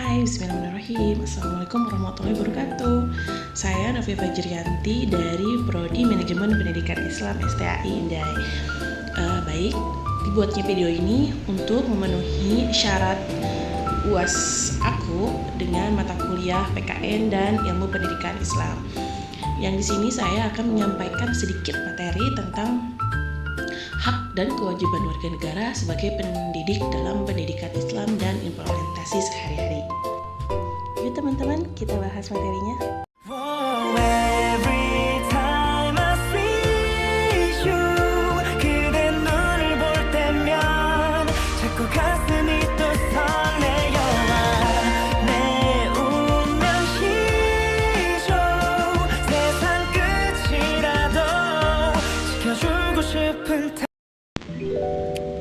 Hai, bismillahirrahmanirrahim. Assalamualaikum warahmatullahi wabarakatuh. Saya Novi Fajrianti dari Prodi Manajemen Pendidikan Islam STAI Indai. Baik, dibuatnya video ini untuk memenuhi syarat UAS aku dengan mata kuliah PKN dan Ilmu Pendidikan Islam. Yang di sini saya akan menyampaikan sedikit materi tentang hak dan kewajiban warga negara sebagai pendidik dalam pendidikan Islam dan implementasi sehari-hari. Yuk teman-teman, kita bahas materinya.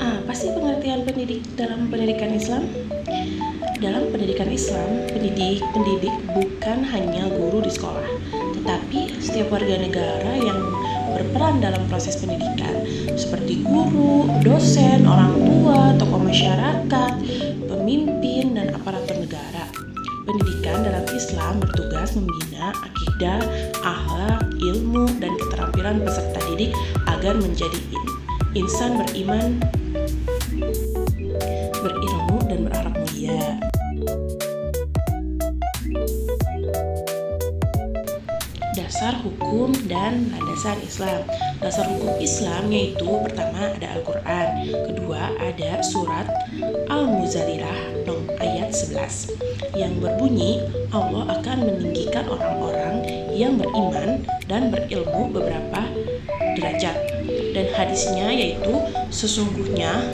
Apa sih pengertian pendidik dalam pendidikan Islam? Dalam pendidikan Islam, pendidik bukan hanya guru di sekolah, tetapi setiap warga negara yang berperan dalam proses pendidikan, seperti guru, dosen, orang tua, tokoh masyarakat, pemimpin, dan aparatur negara. Pendidikan dalam Islam bertugas membina akidah, akhlak, ilmu, dan keterampilan peserta didik agar menjadi insan beriman, berilmu, dan berakhlak mulia. Dasar hukum dan landasan Islam. Dasar hukum Islam yaitu pertama ada Al-Quran, kedua ada surat Al-Muzallilah ayat 11 yang berbunyi Allah akan meninggikan orang-orang yang beriman dan berilmu beberapa derajat. Dan hadisnya yaitu sesungguhnya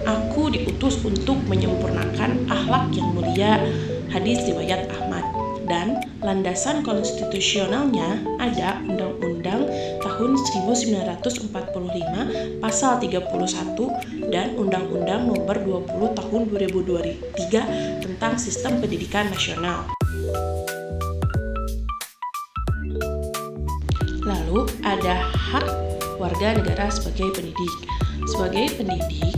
aku diutus untuk menyempurnakan akhlak yang mulia, hadis riwayat Ahmad. Dan landasan konstitusionalnya ada Undang-Undang tahun 1945 pasal 31 dan Undang-Undang nomor 20 tahun 2023 tentang sistem pendidikan nasional. Lalu ada hak warga negara sebagai pendidik. Sebagai pendidik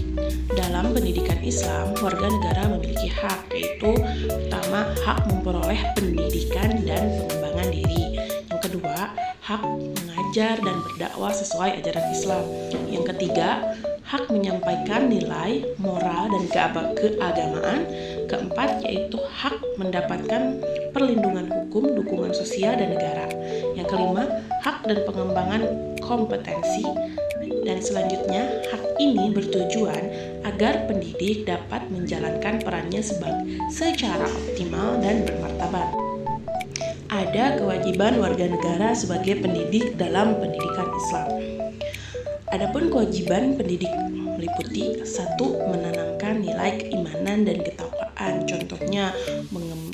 dalam pendidikan Islam, warga negara memiliki hak, yaitu pertama hak memperoleh pendidikan dan pengembangan diri. Yang kedua, hak mengajar dan berdakwah sesuai ajaran Islam. Yang ketiga, hak menyampaikan nilai moral dan keagamaan. Keempat, yaitu hak mendapatkan perlindungan hukum, dukungan sosial dan negara. Yang kelima, hak dan pengembangan kompetensi. Dan selanjutnya, hak ini bertujuan agar pendidik dapat menjalankan perannya secara optimal dan bermartabat. Ada kewajiban warga negara sebagai pendidik dalam pendidikan Islam. Adapun kewajiban pendidik meliputi 1. Menanamkan nilai keimanan dan ketakwaan. Contohnya,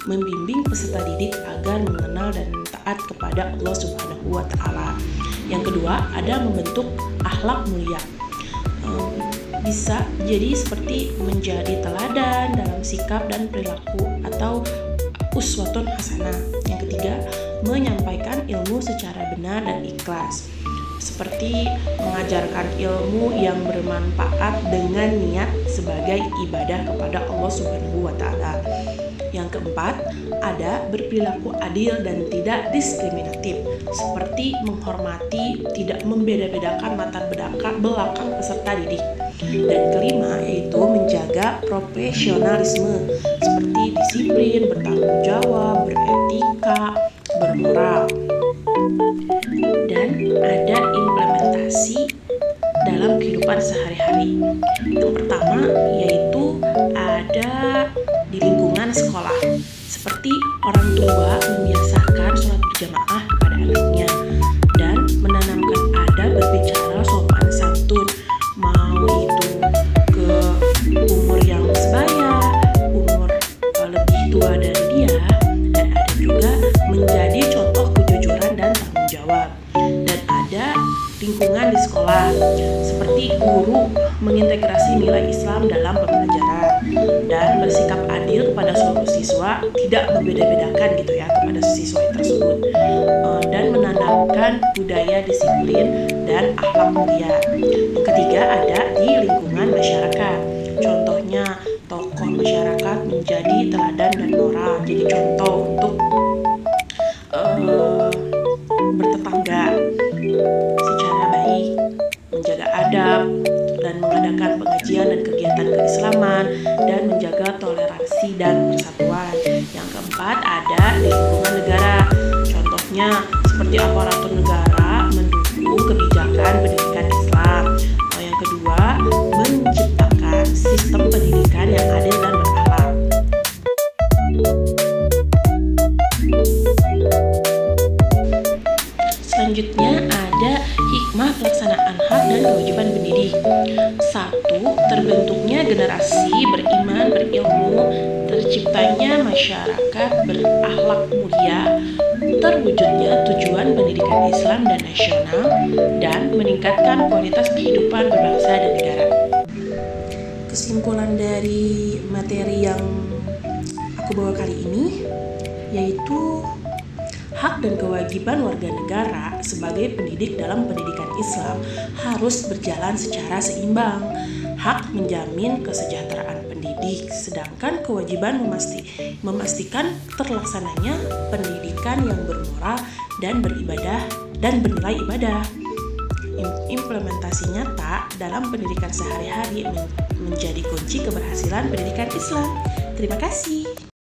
membimbing peserta didik agar mengenal dan taat kepada Allah Subhanahu wa Ta'ala. Yang kedua, ada membentuk akhlak mulia. Bisa jadi seperti menjadi teladan dalam sikap dan perilaku atau uswatun hasanah. Yang ketiga, menyampaikan ilmu secara benar dan ikhlas, seperti mengajarkan ilmu yang bermanfaat dengan niat sebagai ibadah kepada Allah Subhanahu wa Ta'ala. Yang keempat, ada berperilaku adil dan tidak diskriminatif, seperti menghormati, tidak membeda-bedakan latar belakang peserta didik. Dan kelima, yaitu menjaga profesionalisme, seperti disiplin, bertanggung jawab, beretika, bermoral. Dan ada implementasi dalam kehidupan sehari-hari. Yang pertama yaitu ada di lingkungan sekolah, seperti orang tua membiasakan sholat berjamaah kepada anaknya dan menanamkan adab berbicara sopan santun, mau itu ke umur yang sebaya, umur lebih tua dari dia, dan ada juga menjadi contoh kejujuran dan tanggung jawab. Dan ada lingkungan di sekolah, seperti guru mengintegrasi nilai Islam dalam pembelajaran dan bersikap adil kepada seluruh siswa, tidak membeda-bedakan gitu ya kepada siswa tersebut, dan menanamkan budaya disiplin dan akhlak mulia. Yang ketiga ada di lingkungan masyarakat, contohnya tokoh masyarakat menjadi teladan dan moral contoh untuk bertetangga secara baik, menjaga adab, dan mengadakan pengajian dan kegiatan keislaman, dan menjaga toleransi dan persatuan. Yang keempat, ada di lingkungan negara. Contohnya seperti aparatur negara mendukung kebijakan pendidikan Islam. Yang kedua, menciptakan sistem pendidikan yang adil dan berakhlak. Selanjutnya ada hikmah pelaksanaan hak dan kewajiban pendidik. 1. Terbentuknya generasi beriman, berilmu, terciptanya masyarakat berakhlak mulia, terwujudnya tujuan pendidikan Islam dan nasional, dan meningkatkan kualitas kehidupan berbangsa dan negara. Kesimpulan dari materi yang aku bawa kali ini yaitu hak dan kewajiban warga negara sebagai pendidik dalam pendidikan Islam harus berjalan secara seimbang. Hak menjamin kesejahteraan pendidik, sedangkan kewajiban memastikan terlaksananya pendidikan yang bermoral dan beribadah dan bernilai ibadah. Implementasi nyata dalam pendidikan sehari-hari menjadi kunci keberhasilan pendidikan Islam. Terima kasih.